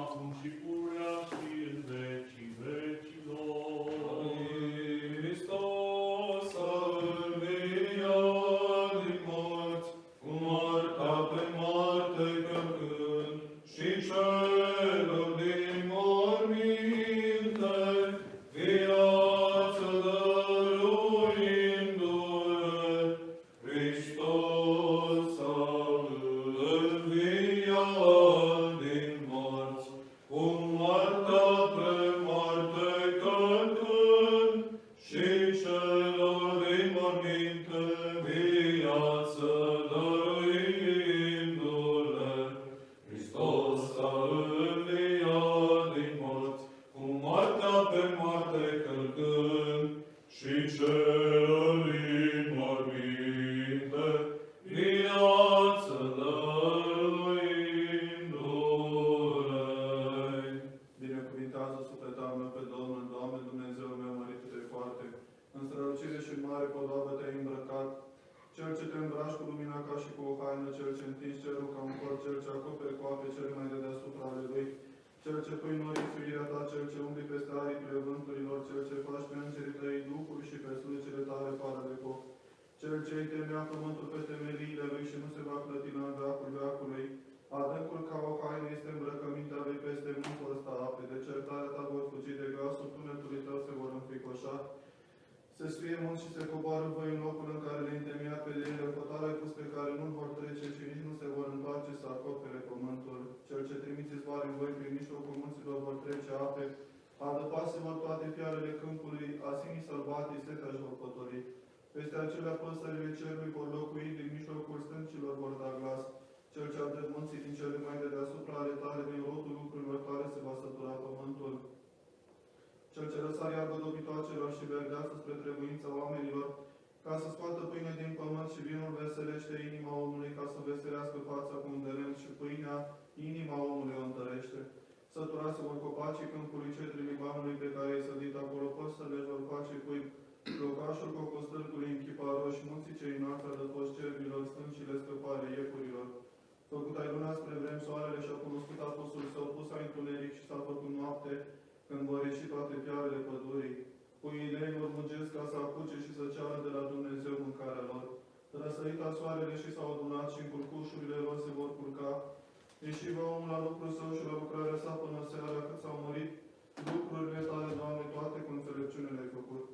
acum și purea și în vecii vecilor. Hristos a înviat din morți, cu moartea pe moarte călcând, și celor din morminte viață dăruindu-le. Hristos a înviat din morți, cu moartea pe moarte călcând, și celor din morminte viață dăruindu-le. Hristos a înviat din morți, cu moartea pe moarte călcând, și celor din morminte viață dăruindu-le. Binecuvintează sufletul meu pe Domnul, Doamne, Dumnezeu meu, măritu-te foarte. În strălucire și în mare podoabă te-ai îmbrăcat. Cel ce te îmbraci cu lumina ca și cu o haină, cel ce întinzi cerul ca un corp, cel ce acoperi cu ape cele mai de deasupra ale lui, cel ce pui în nori suirea ta, cel ce umbli peste aripile vânturilor, cel ce faci pe îngerii tăi duhuri și pe slujile tale pară de foc, cel ce îi temea pământul pe temeliile lui și nu se va clătina în veacul veacului. Adâncul ca o haină este îmbrăcămintea lui, peste munți vor sta ape, de certarea ta vor fugi de glasul tunetului tău se vor înfricoșa. Se sfie munți și se coboară voi în locul în care le-ai întemeiat pe ele, hotare ai pus pe care nu vor trece și nici nu se vor întoarce să acopere pământul. Cel ce trimiți izvoare în voi prin mijlocul munților vor trece ape, adăpase vor toate fiarele câmpului, asinii sălbatii setea își vor potoli. Peste acelea păsările cerului vor locui, din mijlocul stâncilor vor da glas. Cel ce a dat munții din cele mai de deasupra ale tale, din rodul lucrurilor tale se va sătura pământul. Cel ce răsare iarbă dobitoacelor și verdeață spre trebuința oamenilor, ca să scoată pâine din pământ și vinul veselește inima omului, ca să veselească fața cu îndelent și pâinea inima omului o întărește. Sătura se vor copacii câmpului cetrii Libanului pe care ai sădit acolo, păsările își vor face cuib, locașul cocostârcului în chipa roși, munții cei înalți adăpoși cerbilor, stâncile scăpare iepurilor. Făcut ai luna spre vrem, soarele și-a cunoscut apusul său, pus ai întuneric și s-a făcut noapte, când vor ieși toate fiarele pădurii. Puiile ei vor mugesc ca să apuce și să ceară de la Dumnezeu mâncarea lor. Răsărita soarele și s-au adunat și în culcușurile lor se vor culca. Ieși va omul la lucrul său și la lucrarea sa până seara, cât s-au mărit lucrurile tale, Doamne, toate cu înțelepciune le-ai făcut.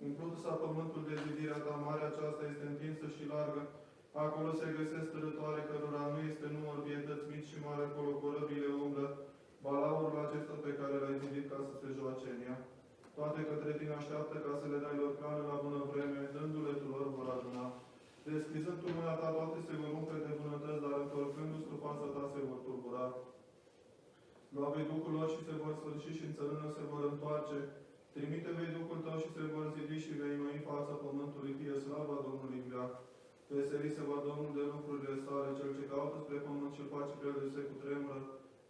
Umplut s-a pământul de zidirea ta, marea aceasta este întinsă și largă. Acolo se găsesc târătoare cărora nu este număr, pietăți mici și mari, acolo corăbile umblă, balaurul acesta pe care l-ai zidit ca să se joace în ea. Toate către tine așteaptă ca să le dai lor hrană la bună vreme, dându-le tu lor vor aduna. Deschizând tu mâna ta, toate se vor umple de bunătăți, dar întorcându-ți tu fața ta se vor tulbura. Lua vei Duhul lor și se vor sfârși și în țărână se vor întoarce. Trimite vei Duhul tău și se vor zidi și vei înoi fața pământului, fie slava Domnului în veac. Veseli se va Domnul de lucrurile sale, cel ce caută spre pământ și face pe el de se cutremură,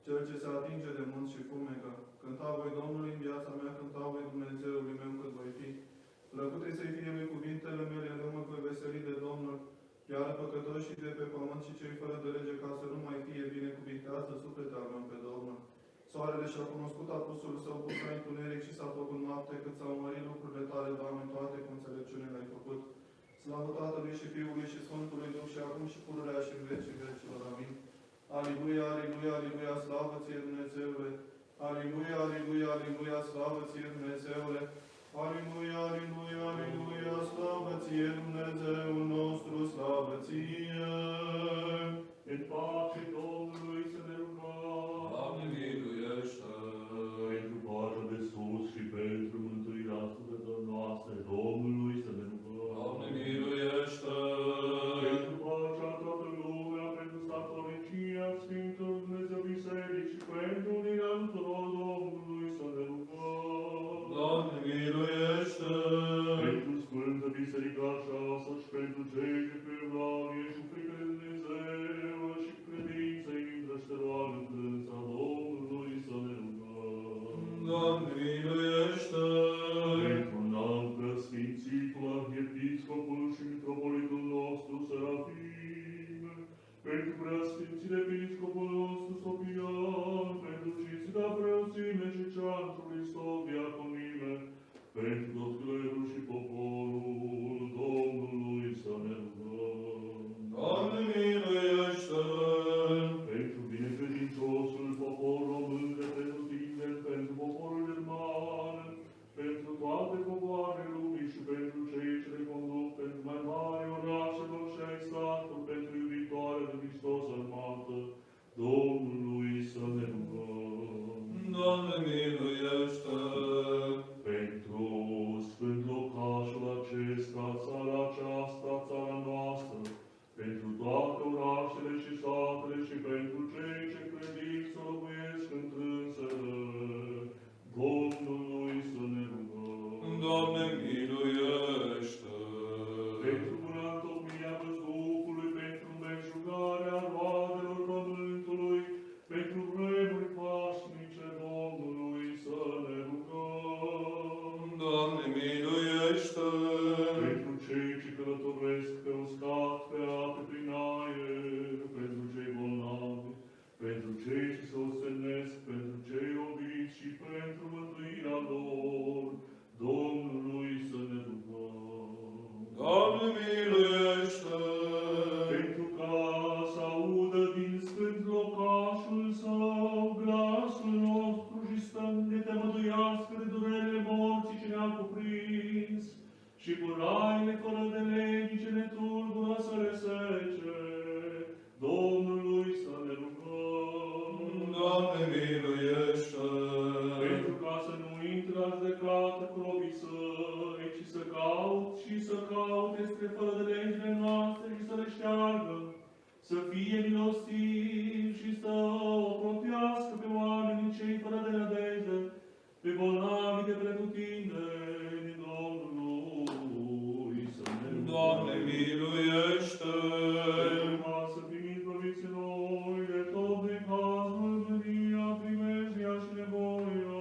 cel ce se atinge de munți și fumegă. Cânta voi Domnului în viața mea, cânta voi Dumnezeului meu cât voi fi. Plăcute să-i fie lui cuvintele mele, eu mă voi veseli de Domnul, iar păcătoșii de pe pământ și cei fără de lege, ca să nu mai fie binecuvintează sufletul meu pe Domnul. Soarele și-a cunoscut apusul său, pus la întuneric și s-a făcut noapte, cât s-au mărit lucrurile tale, Doamne, toate cu înțelepciune le-ai făcut. Slavă Tatălui și Fiului și Sfântului Duh și acum și pururea și în vecii vecilor. Amin. Aliluia, aliluia, aliluia, slavă ție Dumnezeule! Aliluia, aliluia, aliluia, slavă ție Dumnezeule! Aliluia, aliluia, aliluia, slavă ție Dumnezeul nostru, slavă ție! În pace Domnului să ne rugăm. Doamne, miluiește! Pentru pacea de sus și pentru mântuirea sufletelor noastre, Domnului să ne rugăm. Doamne, miluiește! Pentru pacea toată lumea, pentru statornicia Sfintului Dumnezeu Biserici și pentru unirea tuturor Domnului să ne rugăm. Doamne, miluiește! Pentru Sfântă Biserica aceasta și pentru cei ce pe evlavie și frică de Dumnezeu și credință intră și te roagă în credința Domnului să ne rugăm. Doamne, miluiește! Pentru înalt preasfințitul Arhiepiscopul și Mitropolitul nostru Serafim, pentru preasfințit Episcopul nostru Sofian, locașul său, glasul nostru și stăm de te măduiască de durerile morții ce ne-au cuprins și cu raile fără de legi ce ne tulbură să resece. Domnului să ne rugăm. Doamne, miluiește! Pentru ca să nu intre la judecată cu robii săi, ci să caute spre fără de legile noastre și să le șteargă, să fie milostiv și să ocrotească pe oamenii cei fără de nădejde, pe bolnavi de pretutindeni, Domnului să ne rugăm. Doamne, miluiește! Urma să fim izbăviți noi de tot necazul, mânia, primejdia și nevoia,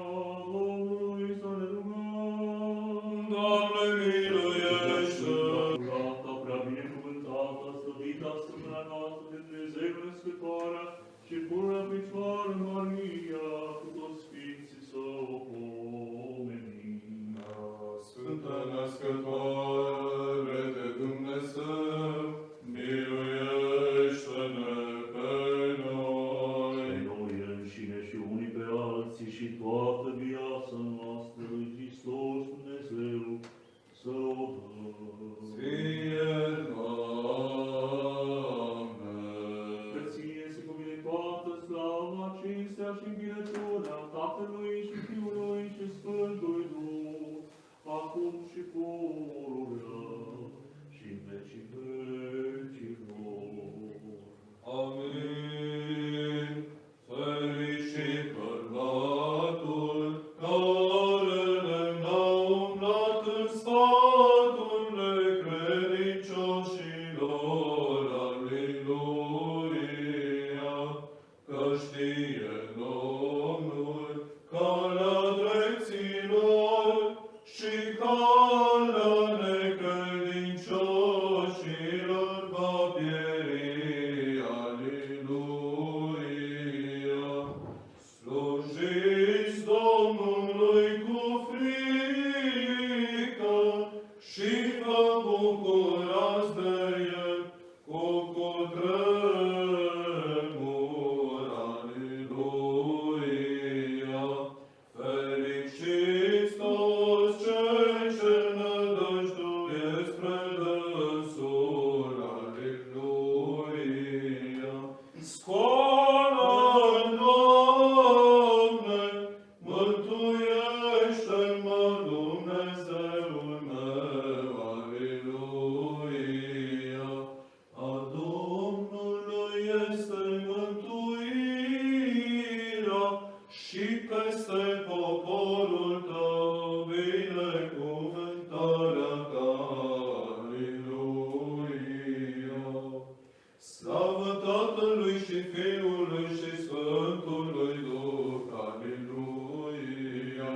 Domnului să ne rugăm. Doamne, miluiește! Curată, prea binecuvântată, slăvită, stăpâna noastră de Dumnezeu născătoarea și pură Fecioară Maria, cu toți Sfinții să o pomenim. Sfântă Născătoare de Dumnezeu, miluiește-ne pe noi. Pe noi înșine și unii pe alții și toată viața noastră lui Hristos Dumnezeu să o dăm. Ție, Doamne! Că ție se cuvine toată slava, cinstea și învielăciunea Tatălui și Fiului și Sfântului Duh, acum și pururea și în vecii vecilor. Amin. Fericit bărbatul care ne-a umblat în sfatul necredincioșilor. Aleluia! Că știe Domnul calea drepților și calea necredincioșilor va pieri. Aleluia! Slujiți Domnului cu frică și vă bucurați de El cu cutremur. Aleluia! Fericiți toți cei ce nădăjduiesc spre dânsul. Aleluia! Scoală, Doamne, mântuiește-mă, Dumnezeul meu. Aleluia! A Domnului este mântuirea și peste poporul tău binecuvântarea ta. Aleluia! Slavă Tatălui și Fiului și Sfântului Duh. Aleluia!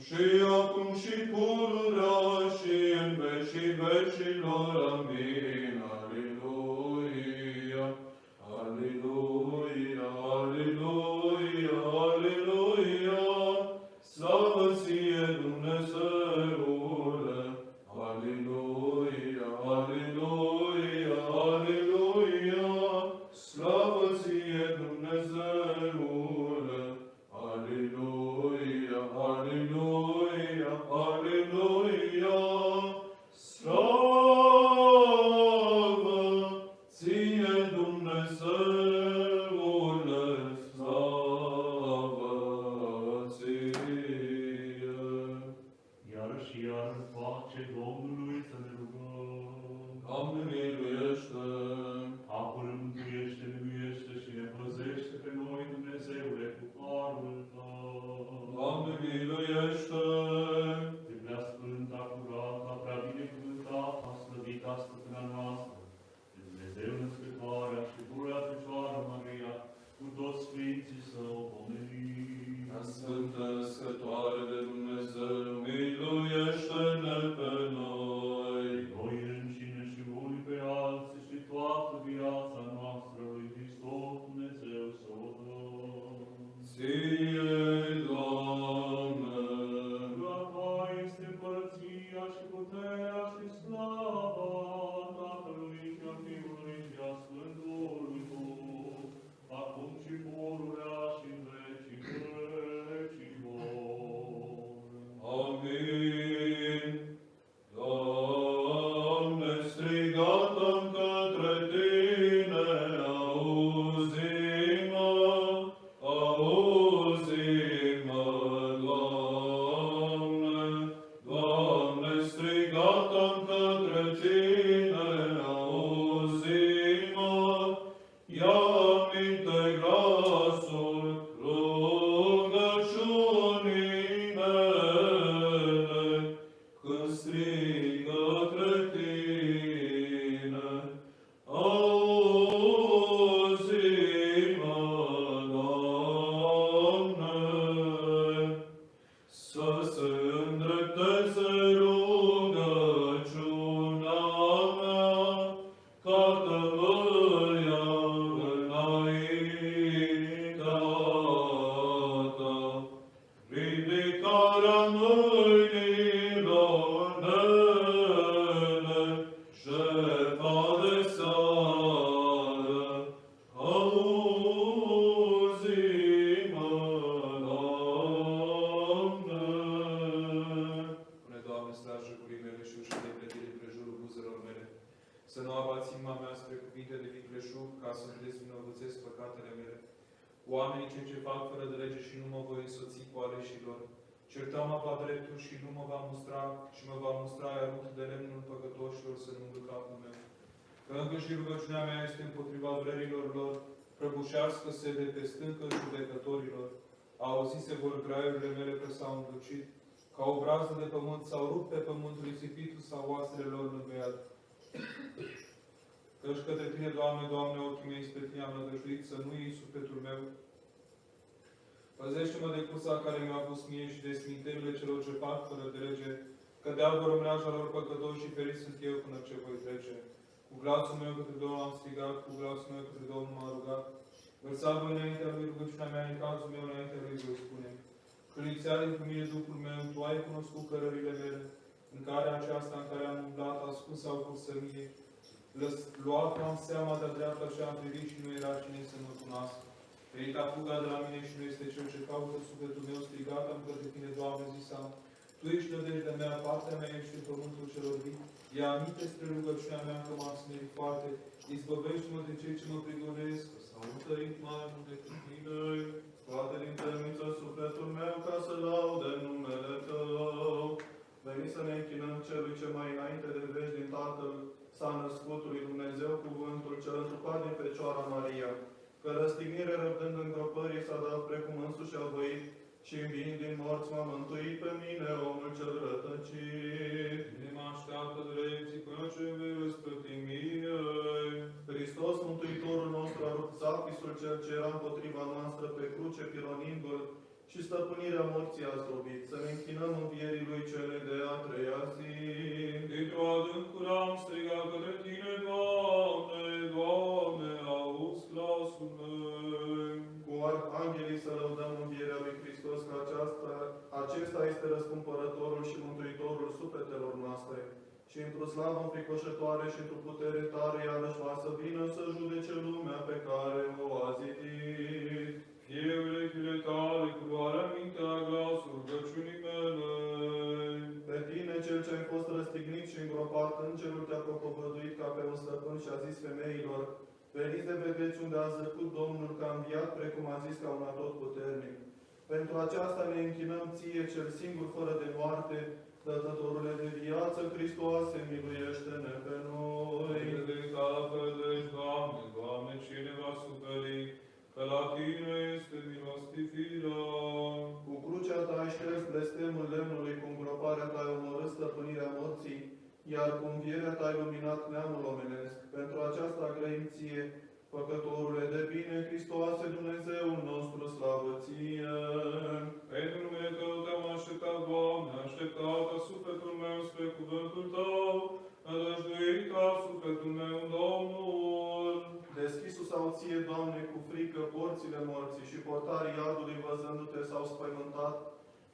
Și acum și pururea și în vecii vecilor. Amin. Aleluia! Aleluia! Aleluia! Aleluia! Slavă ție, Dumnezeule! Aleluia! Aleluia! Aleluia! Slavă ție, Dumnezeule! Aleluia! Aleluia! Aleluia! Slavă ție, Dumnezeule! Slavă ție! Iar și iar în pace Domnului să ne rugăm. Doamne, miluiește! Apără, mântuiește, miluiește și ne păzește pe noi, Dumnezeule, cu harul Tău. Doamne, miluiește! Pe prea sfânta, curata, prea binecuvântata, slăvita stăpâna noastră, pe Dumnezeu născătoarea și pururea Fecioară Maria, cu toți Sfinții să o pomenim. Sfântă Născătoare de Dumnezeu, miluiește-ne pe noi! Noi înșine și unii pe alții și toată viața noastră lui Hristos Dumnezeu să o dăm. Ție, Doamne! Că a Ta este împărăția și puterea și slava Tatălui și a Fiului și a Sfântului Duh, acum și pururea cei ce fac fără de lege și nu mă voi însoți cu aleșilor. Certau-mă va dreptul și nu mă va mustra, și mă va mustra, iar rupt de lemnul păcătoșilor să nu umblă capul meu. Că încă și rugăciunea mea este împotriva vrerilor lor, prăbușească-se de pe stâncă judecătorilor. Auzise vor graiurile mele că s-au îndulcit, ca o brază de pământ s-au rupt pe pământ risipitul sau oasele lor lângă iad. Căci către Tine, Doamne, Doamne, ochii mei spre Tine am nădăjduit, să nu iei sufletul meu. Păzește-mă de cursa care mi-a pus mie și de sminterile celor ce fac fără de lege, că de albă rămâneaja lor păcătoși și ferit sunt eu până ce voi trece. Cu glasul meu către Domnul am strigat, cu glasul meu către Domnul m-a rugat. Vărsa voi înaintea Lui rugăciunea mea, în cazul meu înaintea Lui voi spune. Că lipsea din mine Duhul meu, Tu ai cunoscut cărările mele, în care aceasta în care am umblat, ascuns au fost să mie. Luat am seama de-a dreapta și am privit și nu era cine să mă cunoască. Venita fuga de la mine și nu este cel ce caută sufletul meu, strigat am către Tine, Doamne, zisam. Tu ești nădejdea mea, partea mea ești în pământul celor vii. Ia aminte spre rugăciunea mea că m-am smerit foarte. Izbăvește-mă de cei ce mă prigonesc, că s-au întărit mai mult decât Tine. Scoate din temniță sufletul meu ca să laude numele Tău. Veni să ne închinăm Celui ce mai înainte de veci din Tatăl s-a născut lui Dumnezeu cuvântul cel întrupat din Fecioara Maria, că răstignire răbdând îngropării s-a dat precum însuși a voit și înviind din morți m-a mântuit pe mine, omul cel rătăcit. Cine mă așteaptă drepții până ce vei răsplăti mie. Hristos, Mântuitorul nostru, a rupt zapisul cel ce era împotriva noastră pe cruce, pironindu-l, și stăpânirea morții a zdrobit. Să ne închinăm învierii Lui cele de a treia zi. Dintr-o adâncură am strigat către Tine, Doamne, Doamne, auzi glasul meu. Cu arhanghelii să lăudăm învierea lui Hristos, că acesta este răscumpărătorul și mântuitorul sufletelor noastre. Și într-o slavă înfricoșătoare și într-o putere tare, iarăși va să vină să judece lumea pe care o a zidit. Fie urechile Tale cu luarea mintea glasul rugăciunii mele. Pe Tine, Cel ce ai fost răstignit și îngropat, Îngerul te-a propovăduit ca pe un stăpân și a zis femeilor, veniți de vedeți unde a zăcut Domnul că a înviat, precum a zis ca un atotputernic. Pentru aceasta ne închinăm Ție, Cel singur fără de moarte, Dătătorule de viață, Hristoase, miluiește-ne pe noi. De Doamne, Doamne, cine va suferi, că la Tine este milostivirea. Cu crucea Ta ai șters blestemul lemnului, cu îngroparea Ta ai omorât stăpânirea morții, iar cu învierea Ta ai luminat neamul omenesc. Pentru aceasta grăim Ție, Făcătorule de bine, Hristoase, Dumnezeul nostru, slavă Ție. Pentru numele Tău te-am așteptat, Doamne, așteptat ca sufletul meu spre cuvântul Tău, nădăjduit ca sufletul meu în Domnul. Deschisul sau Ție, Doamne, cu frică porțile morții și portarii iadului văzându-Te s-au spăimântat,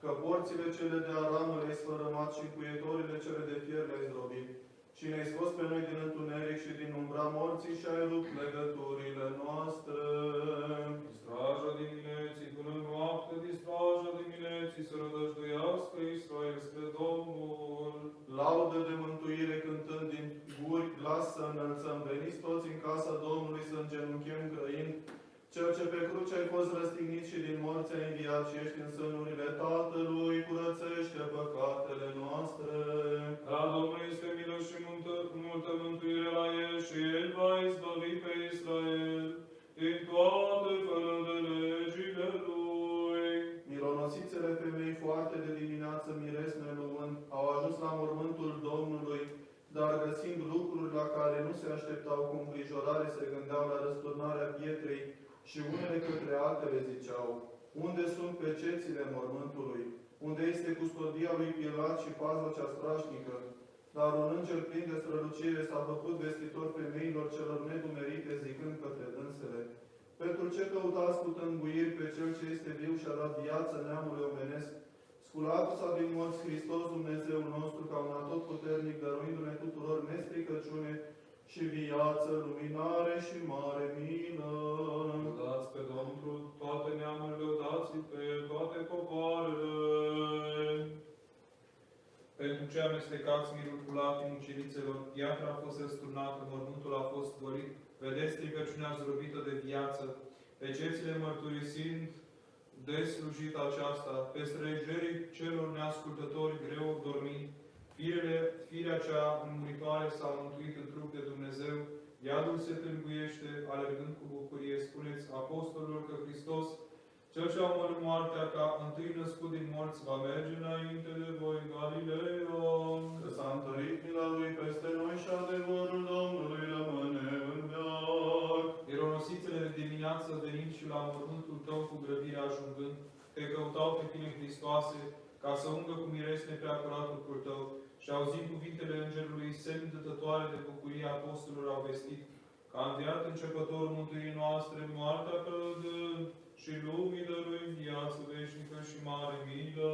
că porțile cele de aramă le-ai sfărâmat și încuietorile cele de fier le-ai zdrobit. Și ne-ai scos pe noi din întuneric și din umbra morții și ai rupt legăturile noastre. Distraja dimineții până noapte, distraja dimineții să rădăjduiască Israel spre Domnul. Laudă de mântuire cântând din guri, glas să înălțăm. Veniți toți în casa Domnului să îngenunchem grăind. Cel ce pe cruce ai fost răstignit și din morți ai înviat și ești în sânurile Tatălui, curățește păcatele noastre. La Domnul este milă și multă mântuire la El și El va izbăvi pe Israel din toate fără de legile Lui. Mironosițele femei foarte de dimineață miresme luând, au ajuns la mormântul Domnului, dar găsind lucruri la care nu se așteptau cu îngrijorare, se gândeau la răsturnarea pietrei și unele către altele ziceau, unde sunt pecețile mormântului? Unde este custodia lui Pilat și paza cea strașnică? Dar un înger plin de strălucire s-a făcut vestitor femeilor celor nedumerite, zicând către dânsele, pentru ce căutați cu tânguiri pe Cel ce este viu și a dat viață neamului omenesc? Sculatul s-a din morți Hristos, Dumnezeul nostru, ca un atotputernic, dăruindu-ne tuturor nestricăciune și viață, luminare și mare mină. Lăudați pe Domnul toate neamurile, lăudați pe El toate popoarele. Pentru ce amestecați mirul cu lacrimi ucenițelor, piatra a fost răsturnată, mormântul a fost golit, vedeți stricăciunea zdrobită de viață. pe cepțile mărturisind de slujit aceasta, pe străjerii celor neascultători greu dormind, firea cea înmuritoare s-a mântuit în trup de Dumnezeu, iadul se tâlguiește, alergând cu bucurie, spuneți apostolilor că Hristos, Cel ce a omorât moartea ca întâi născut din morți, va merge înainte de voi în Galileea. Că s-a întărit mila Lui peste noi și adevărul Domnului rămâne în veac. Ironosițele de dimineață venind și la mormântul tău cu grăbire ajungând, te căutau pe tine, Hristoase, ca să ungă cu miresme prea curat trupul tău, și auzind cuvintele Îngerului, semn dătătoare de bucurie apostolilor au vestit, că a înviat începătorul mântuirii noastre, moartea călădând, și lumii dăruind viață veșnică și mare milă.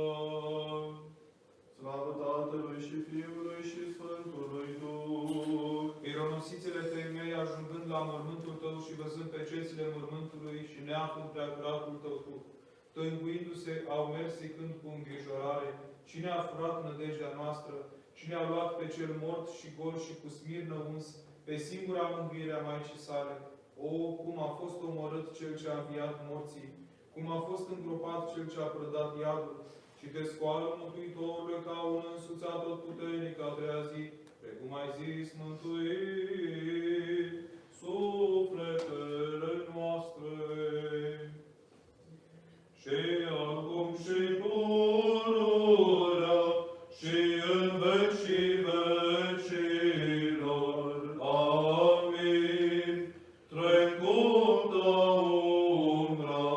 Slavă Tatălui și Fiului și Sfântului Duh. Ironosițele femei ajungând la mormântul tău și văzând pe cețile mormântului și neafând prea curatul tău trup, tăinguindu-se, au mers zicând cu îngrijorare, cine a furat nădejdea noastră, cine a luat pe cel mort și gol și cu smirnă uns, pe singura mângâiere a Maicii sale. O, cum a fost omorât cel ce a înviat morții, cum a fost îngropat cel ce a prădat iadul, și te scoală, Mântuitorule, ca un însuțat totputernic a treia zi, precum ai zis, mântui sufletele noastre. Și acum și pururea și în vecii vecilor. Amin. Trecută umbra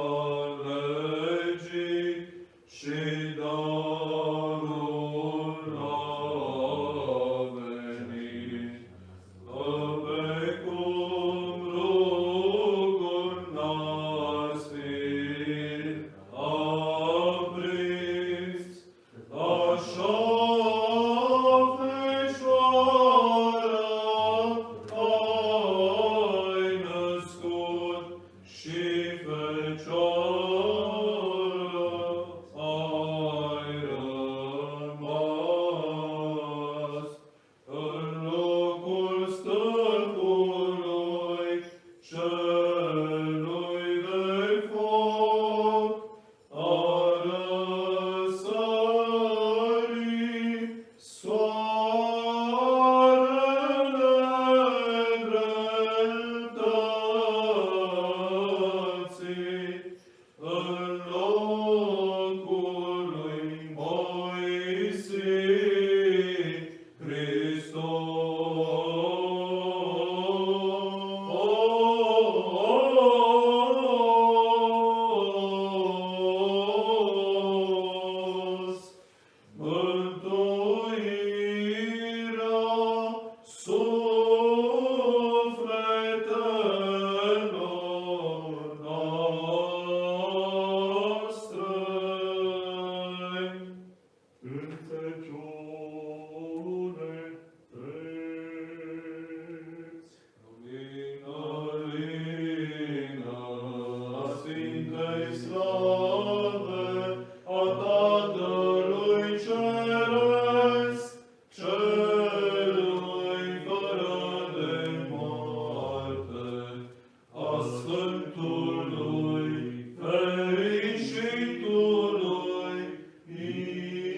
legii și darul a venit. Pe cum rugul n-ați fi aprins, așa Fecioară ai născut și Fecioară ai rămas. În locul stâlpului celui de foc a răsărit soarele dreptății în locul lui Moise Hristos. Mântuirea sufletelor noastre. Înțeciune, treci. Lumină, lină, a Sfintei slave, a Tatălui Ceresc, celui fără de moarte, a Sfântului, fericitului,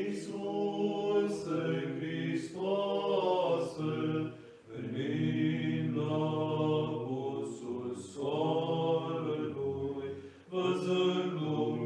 Iisuse Hristoase, venind la apusul soarelui, văzând lumea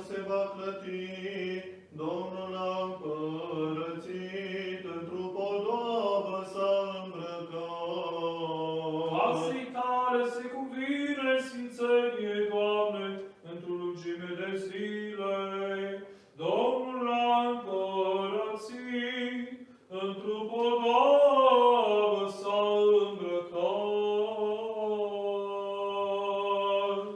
se va clăti, Domnul a împărățit, într-o podobă s-a îmbrăcat. Casei tale se cuvine sfințenie, Doamne, într-o lungime de zile. Domnul a împărățit, într-o podobă s-a îmbrăcat.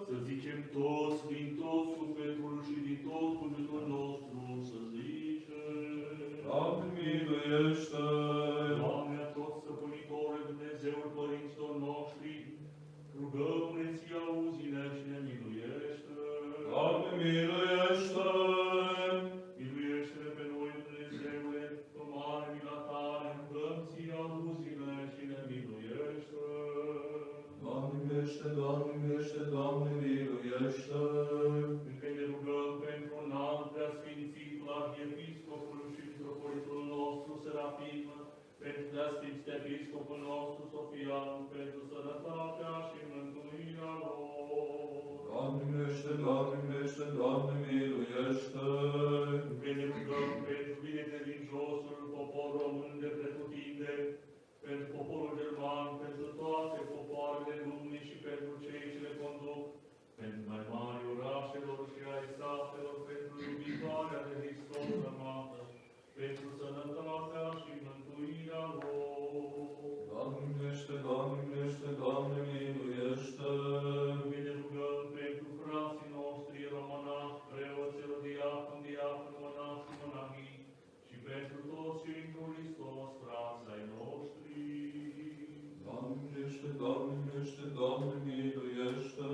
Să zicem toți, din tot sufletul și din tot cuvântul nostru, să zicem. Doamne, miluiește! Doamne, a toți stăpânitore, Dumnezeul părinților noștri, rugăm-ne ție, auzi-ne și ne miluiește. Doamne, miluiește! Miluiește-ne pe noi, Dumnezeule, cu mare mila ta, ne rugăm ție, auzi-ne și ne miluiește. Doamne, miluiește! Doamne, miluiește! Doamne, miluiește! Încă ne rugăm pentru un alt preasfințitul arhiepiscopul și mitropolitul nostru, Serafim, pentru preasfințitul episcopul nostru, Sofian, pentru sănătatea și mântuirea lor. Doamne, miluiește! Doamne, miluiește! Doamne, miluiește! Încă ne rugăm pentru binecredinciosul popor român de pretutindeni, pentru poporul german, pentru toate popoarele lumii și pentru cei ce le conduc, pentru mai mari orașelor și ai satelor, pentru iubitoarea de Hristos rămată, pentru sănătatea și mântuirea lor. Doamne, miluiește! Doamne, miluiește! Doamne, miluiește! Încă ne rugăm pentru frații noștri românași, preoților, diaconi, diaconi, monași și monahii, și pentru toți cei într Hristos, frații ai noștri. Doamne, miluiește! Doamne, miluiește! Doamne, miluiește!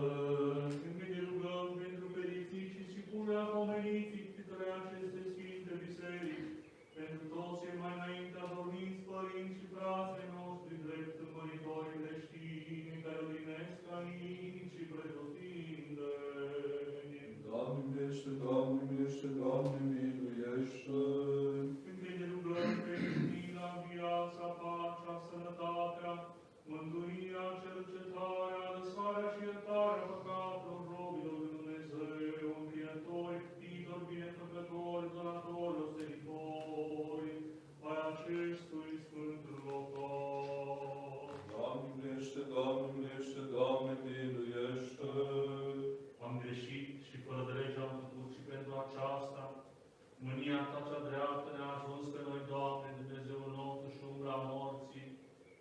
Încă ne rugăm pentru fericiții și purea pomeniții către aceste Sfinte Biserici, pentru toți cei mai înainte adormiți părinți și frații noștri drept măritori creștini, care urinesc aici și pretutindeni. Doamne, miluiește! Doamne, miluiește! Doamne, miluiește! Încă ne rugăm pentru mila, viața, pacea, sănătatea, mântuirea, cercetarea, lăsarea și iertarea păcatelor robilor lui Dumnezeu, învietori, ptitori, binefăcători, donatori, ostenitori, ai acestui sfânt locaș. Doamne, miluiește! Doamne, miluiește! Doamne, miluiește! Am greșit și fără de lege am făcut și pentru aceasta, mânia ta cea dreaptă ne-a ajuns pe noi, Doamne, Dumnezeul nostru și umbra morții,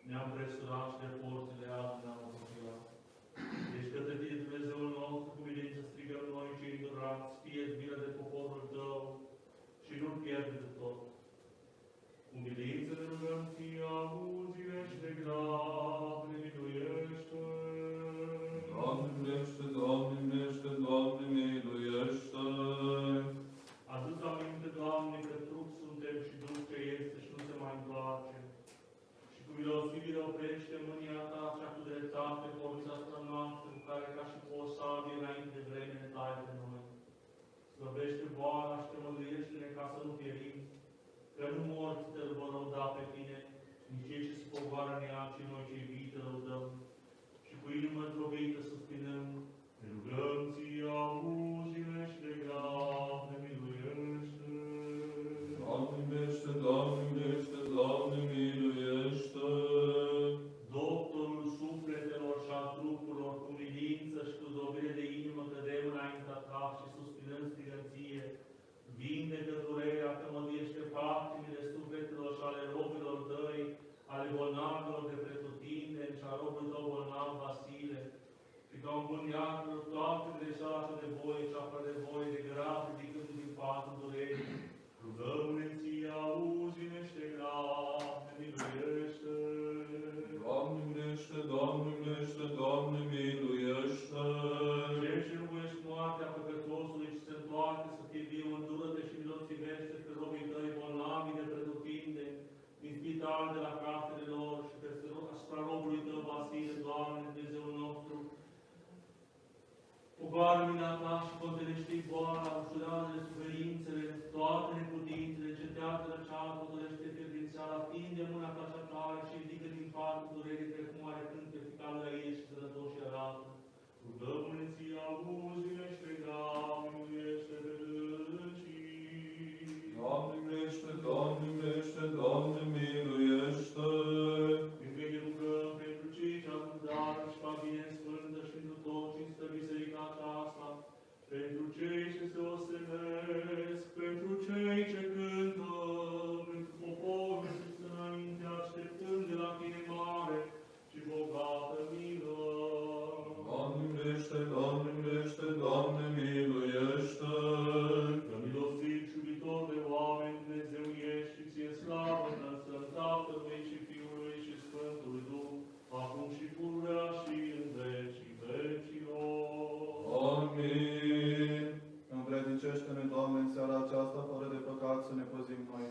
ne-am presurat și de porțile iadului ne-am împotrivat. Deci către tine, Dumnezeul nostru, cu milință strigăm noi cei îndurați, fie-ți milă de poporul tău și nu-l pierde de tot. Cu milință ne rugăm ție, auzi-ne și de grab ne miluiește. Doamne, miluiește! Doamne, miluiește! Doamne, miluiește! Adu-ți aminte, Doamne, că trup suntem și Duh ce este și nu se mai întoarce. Și cu milostivire oprește mânia ta cea cu dreptate, porunța noastră, cu care ca și posabii înainte de vreme ne tai pe noi. Slăbește boala și tămăduiește-ne ca să nu pierim, că nu morți te vor lăuda pe tine, nici cei ce se pogoară în ea, ci noi cei vii te lăudăm. Și cu inimă zdrobită suspinăm, ne rugăm ție, auzi-ne și de grab ne miluiește. Doamne, miluiește! Doamne, miluiește! Doamne, miluiește! Doctorul sufletelor și al trupurilor, cu milință și cu zdrobire de inimă cădem înaintea ta și suspinăm strigăm ție. Vindecă durerea, tămăduiește patimile sufletelor și ale robilor tăi, ale bolnavilor de pretutindeni și a robului tău bolnav Vasile, și ca un bun iacră, toate greșeala de voi și apă de voi, de grav, ridicând din patul durerii. Rugăm-ne ție, auzi-ne și de grab ne miluiește. Doamne, miluiește! Doamne, miluiește! Doamne, miluiește! Cel ce rânduiești moartea păcătosului și se întoarce să fie viu, îndură-te și milostivește pe robii tăi bolnavi de pretutindeni, din spital de la casele lor și peste asupra robului tău Vasile, Doamne, Dumnezeul nostru. Pogoară mina ta și contelește-i boala, ușurează-le suferințele, toate neputințele, cetează la cea, potolește fierbințeala, tinde mâna ta cea tare și ridică din patul durerii, precum are când pe fica lui aici și sănătos și arată. Rugăm-ne ție, auzi-ne și pe grab, miluiește pe Zămislicește-ne, Doamne, în seara aceasta, fără de păcat, să ne păzim noi.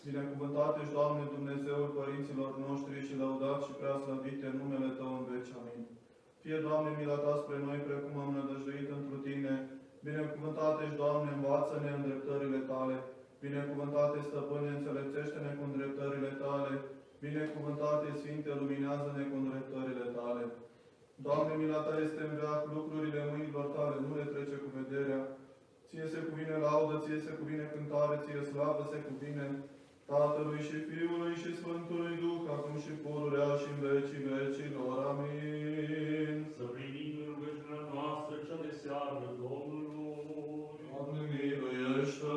Binecuvântat ești, Doamne, Dumnezeul părinților noștri și lăudat și prea slăvite numele Tău în veci. Amin. Fie, Doamne, mila Ta spre noi, precum am nădăjduit întru Tine. Binecuvântat ești, Doamne, învață-ne în dreptările Tale. Binecuvântat ești, Stăpâne, înțelepțește-ne cu dreptările Tale. Binecuvântat ești, Sfinte, luminează-ne cu dreptările Tale. Doamne, mila Ta este în veac, lucrurile mâinilor Tale nu le trece cu vederea. Ție se cuvine laudă, Ție se cuvine cântare, Ție slavă se cuvine Tatălui și Fiului și Sfântului Duh, acum și pururea și în vecii vecilor. Amin. Să primim rugăciunea noastră cea de seară Domnului. Doamne, miluiește!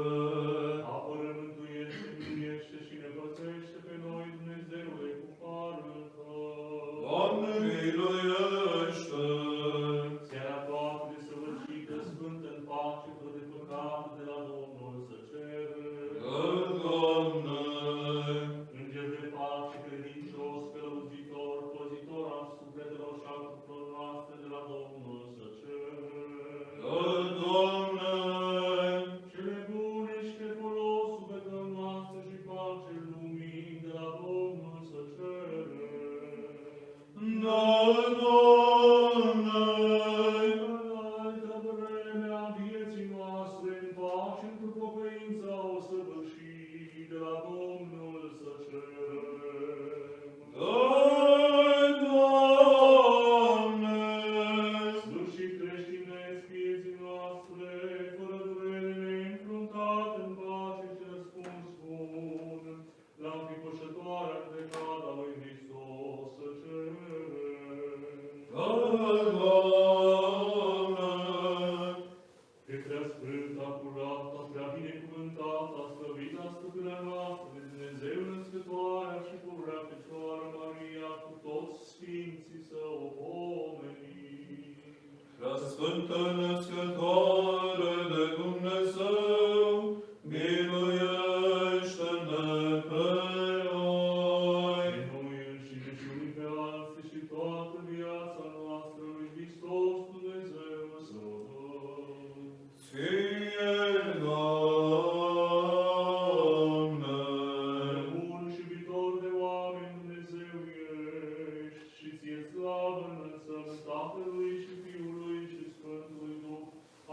Apără, mântuiește, miluiește și ne păzește pe noi, Dumnezeule, cu harul Tău. Doamne, miluiește! Seara toată desăvârșită, sfântă în pace, fără de păcat, de la Domnul să cerem. Doamne! Înger de pace, credincios, călăuzitor, păzitor al sufletelor și al tuturor noastre, de la Domnul să cerem. Doamne! Cele bune și de folos sufletelor noastre și pace lumii, de la Domnul să cerem. Doamne! Înaltă vremea vieții noastre în pace, într-o pocăință o săvârși, de la Domnul să cerem. Doamne! Sfârșit creștinesc vieții noastre, fără durere neînfruntat în pace și răspuns bun, la înfricoșătoarea judecată a lui Hristos să cerem. Doamne! Pe prea sfânta, curată, prea binecuvântată, slăvită stăpâna noastră, de Dumnezeu născătoarea și pururea Fecioară Maria, cu toți sfinții să o pomenim. Prea Sfântă Născătoare de Dumnezeu, miluiește-ne pe noi! Pe noi înșine și unii pe alții și toată viața noastră lui Hristos Dumnezeu să o dăm. Ție, Doamne! Bun și iubitor de oameni Dumnezeu ești și ție slavă înălțăm Tatălui și Fiului și Sfântului Duh,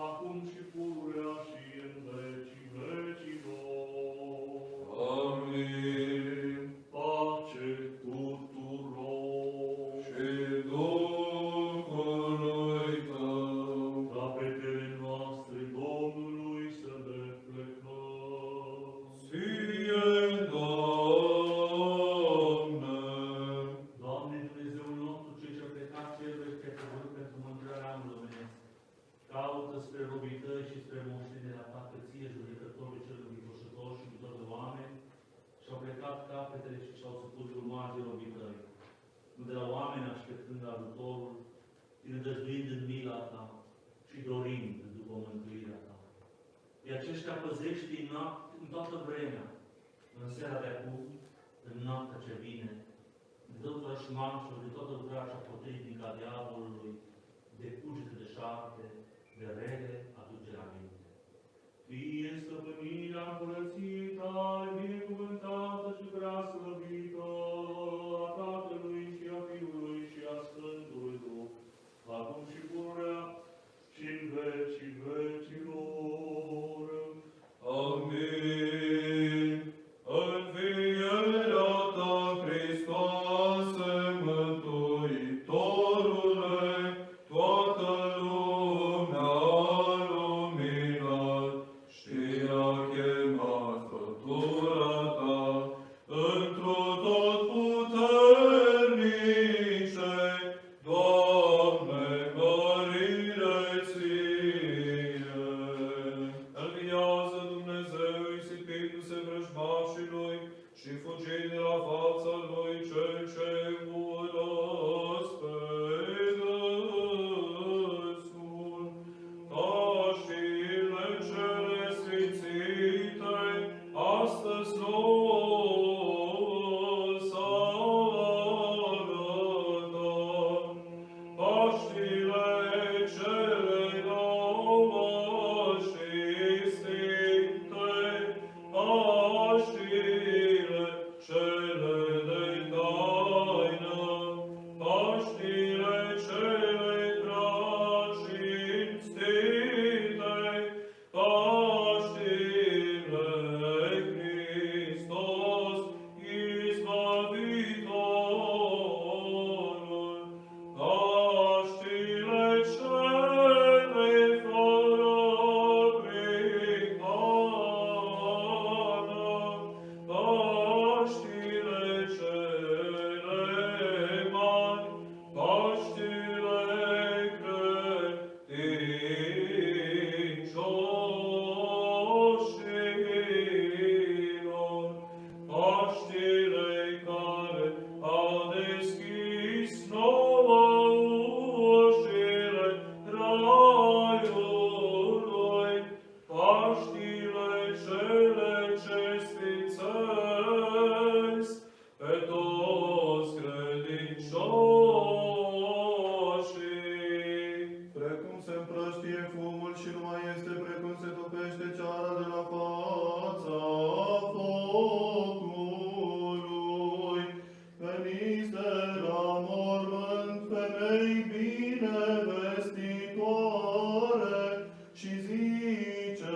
acum și pururea și în vecii vecilor. Amin. Pace tuturor. Și Duhului Tău. Capetele noastre Domnului să le plecăm. Ție, Doamne! Doamne, Dumnezeul nostru, Cel ce-a plecat ceruri pe pământ pentru mântuirea neamului omenesc, caută spre robii Tăi și spre moștenirea Ta, că Ție, judecătorul cel înfricoșător și iubitor de oameni, și-au plecat capetele și și-au supus urmașii robii Tăi. Nu de la oameni așteptând ajutorul, ci nădăjduind în mila Ta și dorind după mântuirea Ta. Pe aceștia păzești în toată vremea, în seara de acum, în noaptea ce vine, de tot vrășmașul, de toată vrășa potrivnică a diavolului, de cugete de șarte, de rele aducere aminte. Fie stăpânirea împărăției Tale, binecuvântată și prea slăvită, a Tatălui și a Fiului și a Sfântului Duh, acum și pururea și în vecii vecilor. Amin. Învierea Ta, Hristoase, Mântuitorule, toată lumea a luminat și a chemat Hristos, Izbăvitorul, Paștile cele fără prihană, Paștile cele mari, Paștile credincioșilor, Paștile care a deschis nouă ușile raiului, Paștile cele ce sfințesc pe toți credincioșii. Precum se împrăștie fumul și nu mai este precum se topește ceara de la fața focului, veniți de la mormânt, femei bine vestitoare, și ziceți-o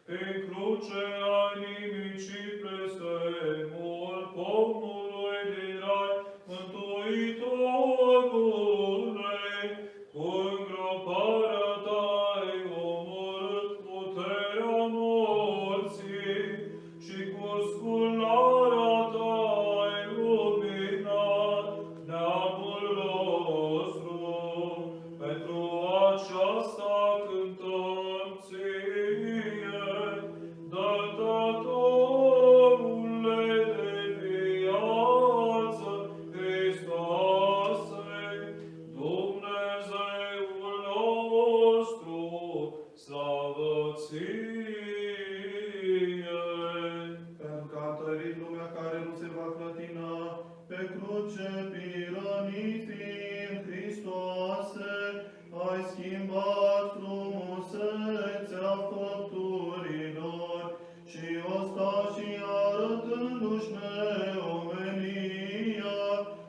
Pe cruce ai nimicit blestemul pomului din rai, Mântuitorule, cu îngroparea ta ai omorât puterea morții și cu scularea ta ai luminat neamul nostru. Pentru aceasta cântăm ție, Dătătorule de viață, Hristoase, Dumnezeul nostru, slavă ție! Pentru că a întărit lumea care nu se va clătina, pe cruce pironit fiind Hristoase, ai schimbat frumusețea făpturilor și ostașii arătându-și neomenia,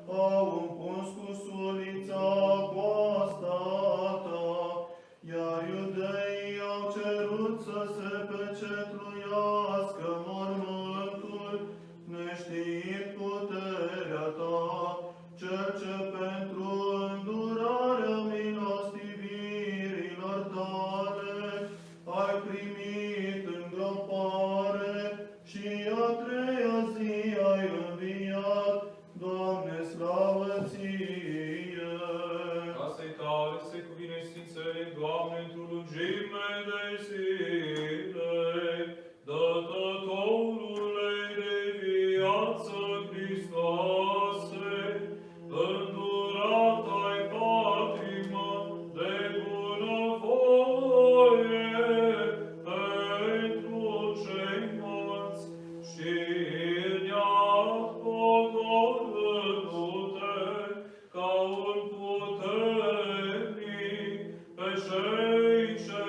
au împuns cu sulița coasta ta, iar iudeii au cerut să se pecetluiască mormântul, neștiind puterea ta, cel ce pentru îndurarea milostivirilor tale ai primit îngropare și a treia zi ai înviat, Doamne, slavă ție! Casei tale se cuvine sfințele, Doamne, într-o lungime de zile, Dătătorule de viață, Hristoase, îndurat ai patimă de bunăvoie pentru cei morți și ne-a pogorându-te ca un puternic pe cei ce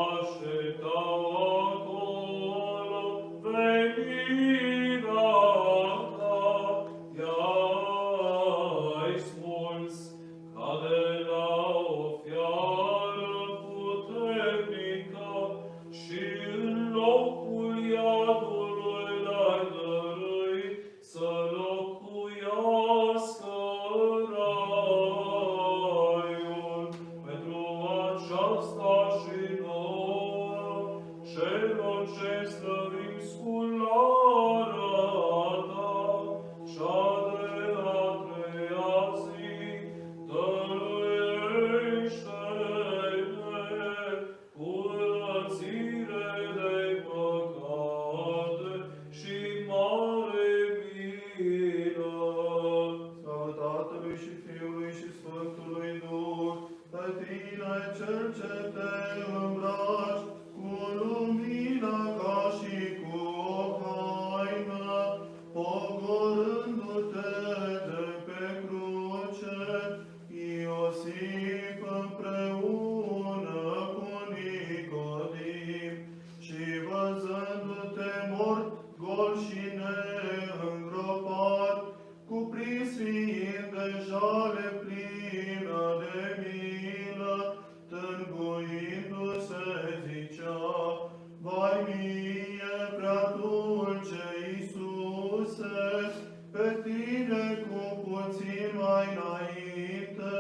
așteptau acolo venirea ta, i-ai smuls ca de la o fiară puternică și în locul iadului l-ai dăruit să locuiască raiul. Pentru aceasta și nouă, celor ce slăvim scularea ta, cea de a treia zi, dăruiește-ne curățire de păcate și mare milă. Slavă Tatălui și Fiului și Sfântului Duh, pe tine cel ce te îmbraci cu lumina ca și cu o haină, pogorându-te de pe cruce, Iosif împreună cu Nicodim, și văzându-te mort, gol și neîngropat, cuprins fiind de jale plină de milă, tânguindu-se zicea, vai mie, prea dulce Iisuse, pe tine cu puțin mai înainte,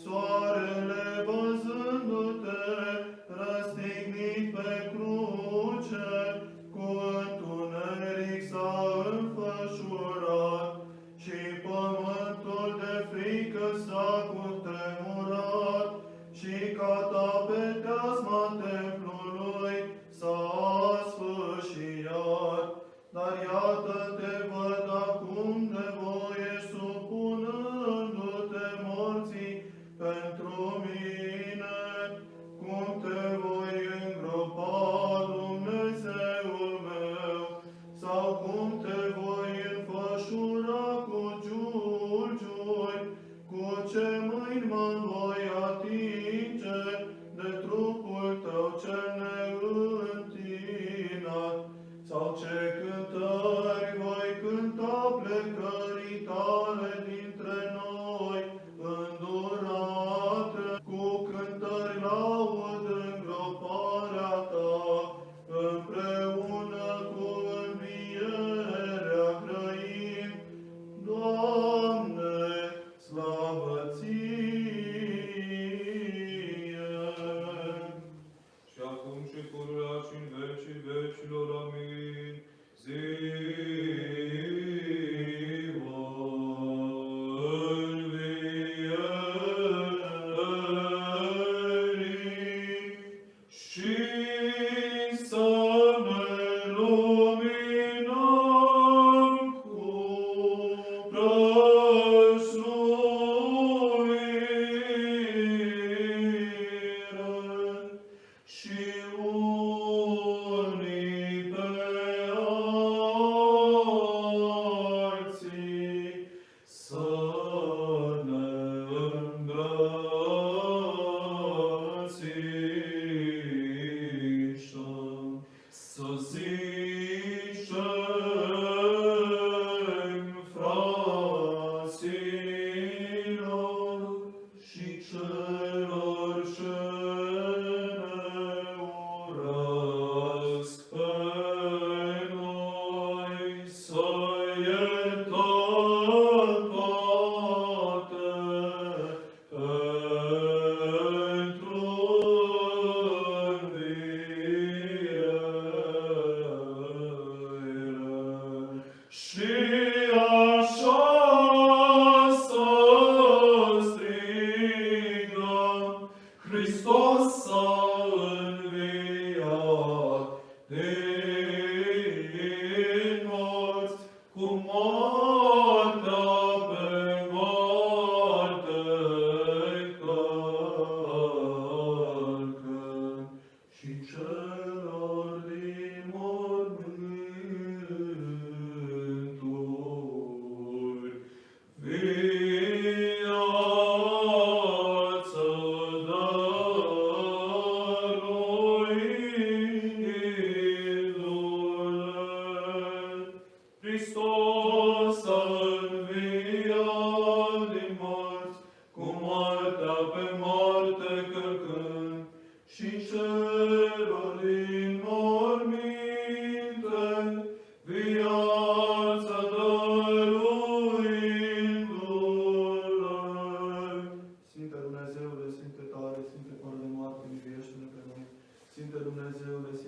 soarele văzându-te răstignit pe cruce, cu întuneric s-a înfășurat și pământul de frică s-a cutremurat și catapeteasma templului s-a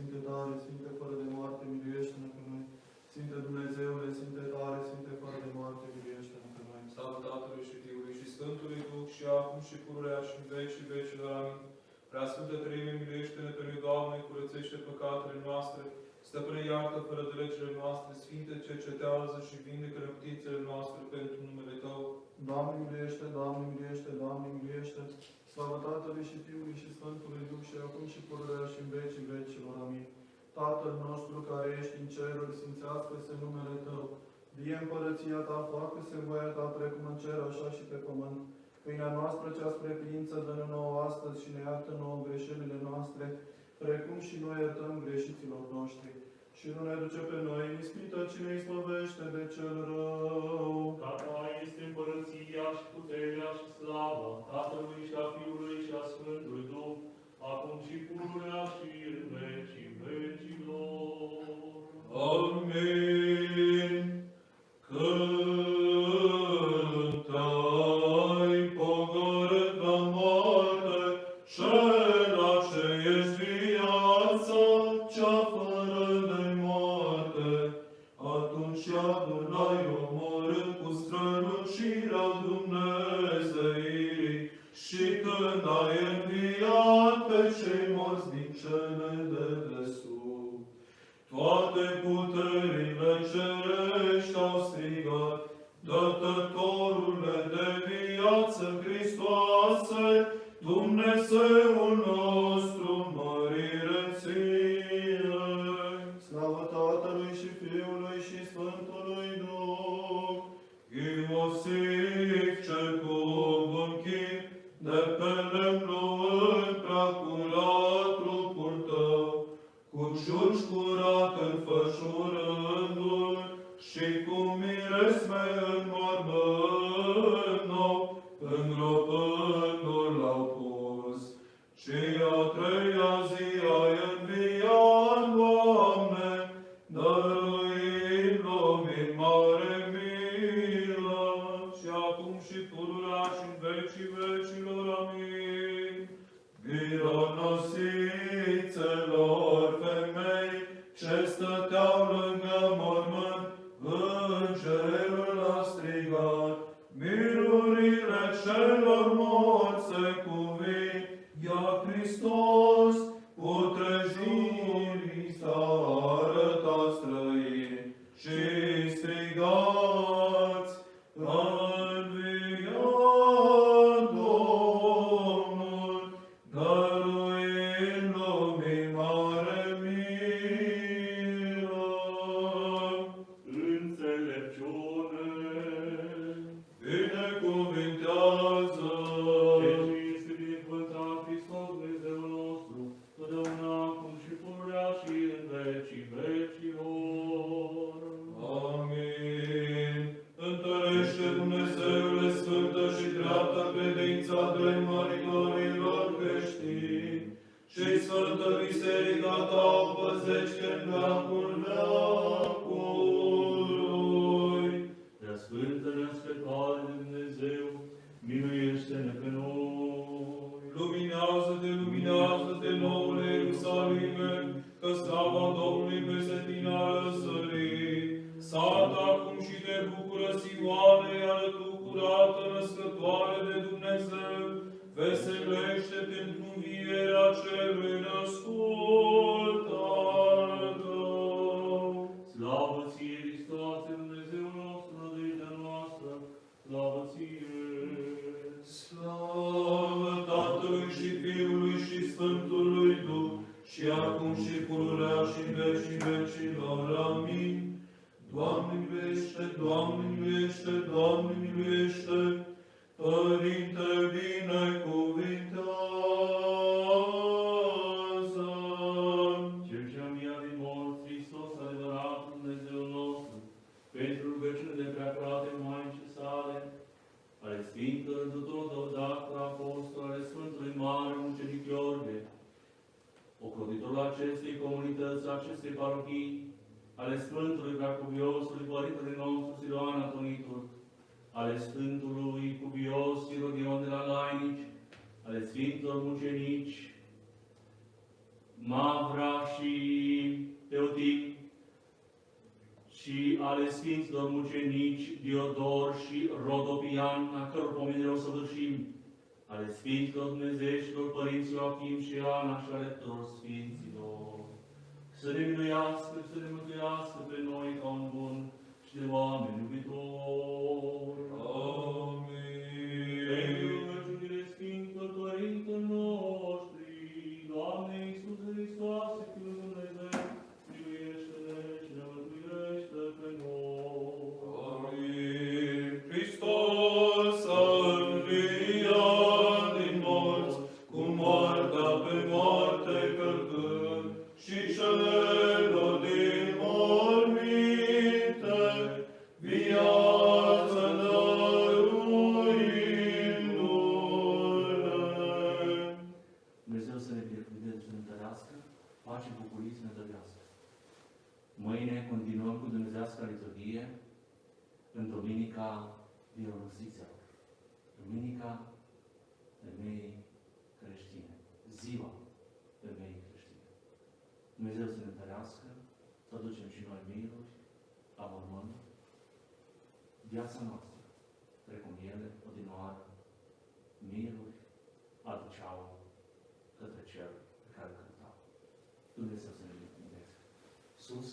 Sfinte tare, Sfinte fără de moarte, miluiește-ne pe noi. Sfinte Dumnezeule, Sfinte tare, Sfinte fără de moarte, miluiește-ne pe noi. Slavă Tatălui și Fiului și Sfântului Duh, și acum și pururea și în vecii vecilor. Amin. Prea Sfântă Treime, miluiește-ne pe noi, Doamne, curățește păcatele noastre, Stăpâne, iartă fără de legile noastre, Sfinte, cercetează și vindecă răptițele noastre pentru numele Tău. Doamne miluiește, Doamne miluiește, Doamne miluiește. Slavă Tatălui și Fiului și Sfântului Duh, și acum și pururea și în vecii vecilor. Amin. Tatăl nostru care ești în ceruri, sfințească-se numele Tău. Vie împărăția Ta, facă-se voia Ta, precum în cer, așa și pe pământ. Pâinea noastră cea spre ființă dă-ne nouă astăzi și ne iartă nouă greșelile noastre, precum și noi iertăm greșiților noștri. Și nu ne duce pe noi în ispită, ci ne izbăvește de cel rău. Ca Ta este împărăția și puterea și slava Tatălui și a Fiului și a Sfântului Duh, acum și pururea și în vecii vecilor. Amin. Cântai, pogorâtă moarte, cela ce ești viața, cea fără de moarte. Atunci adunai omorând cu strălucirea Dumnezeirii, și când ai înviat pe cei morți din cele de desubt, toate puterile cerești au strigat, Dătătorule de viață Hristoase, Dumnezeul nostru, mărire Ție. Slavă Tatălui și Fiului și Sfântului Duh. Iosif, ce cu închid, de pe lemn luând prea curat trupul Tău, cu ciuci curat înfășurându-l, și cu miresme în mormânt nou, îngropându-l l-au pus. Și a treia zi ai înviat, Doamne, dăruind lumii mare milă. Și acum și pururea și în vecii vecilor. Amin. Mironosițelor femei, ce stăteau lângă mormânt, îngerul a strigat, mirurile celor morți se cuvin, ia Hristos, putrezirii s-a arătat străin, și strigați, înviat Domnul, dăruind lumii mare milă. Înțelepciune, Binecuvintează, Cel ce este binecuvântat Hristos Dumnezeul nostru, totdeauna acum și pururea și în vecii vecilor. Amin. Întărește, Dumnezeule, sfântă și dreaptă credința dreptmăritorilor creștini, și sfântă biserica Ta o păzește în veacul veacului. Prea Sfântă Neascătoare de Dumnezeu, miluiește-ne pe noi. Luminează-te, luminează-te, noule Ierusalime, că slava Domnului peste tine a răsărit. Saltă acum și te bucură, Sioane, iară tu curată, născătoare de Dumnezeu, veselește-te într-un învierea celui născut al Tău. Slavă Ție, Hristoase, Dumnezeu nostru, nădejdea noastră, slavă Ție. Slavă Tatălui și Fiului și Sfântului Duh, și acum și pururea și în vecii vecilor. Amin. Doamne miluiește, Doamne miluiește, Doamne miluiește, Părinte binecuvintează. Cel ce a înviat din morți, Hristos, adevăratul Dumnezeu nostru, pentru rugăciune de preacurate Maice sale, ale Sfintelor Tuturor Deodată, Apostol, ale Sfântului Mare Mucenic Gheorghe, ocrotitorul acestei comunități, acestei parohii, ale Sfântului Preacuviosului Părintele nostru Siloan Antonitur, ale Sfântului Cuvios Irodion de la Lainici, ale Sfintelor Mucenici, Mavra și Teotim, și ale Sfinților Mucenici Diodor și Rodopian, a căror pomenire o săvârșim, ale Sfinților Dumnezeștilor Părinți Ioachim și Ana și ale tuturor Sfinților, să ne miluiască, să ne mântuiască pe noi ca un bun și de oameni iubitori. Amin. Pentru rugăciunile Sfinților Părinților noștri, Doamne Iisuse Hristoase, Fiul lui Dumnezeu, miluiește-ne și ne mântuiește pe noi. Amin. Hristos a înviat din morți, cu moartea pe moarte călcând, și celor din morminte viață dăruindu-ne. Dumnezeu să ne binecuvânteze, să ne întărească, pace, bucurii să ne dărească. Mâine continuăm cu Dumnezeiasca liturghie în Duminica Mironosițelor. Duminica femeii creștine. Ziua femeii creștine. Dumnezeu să ne întărească, să aducem și noi miruri la mormânt. Viața noastră, precum ele, odinoară, miruri, aduceau către cer pe care îl cântau. Dumnezeu să ne binecuvânteze. Sus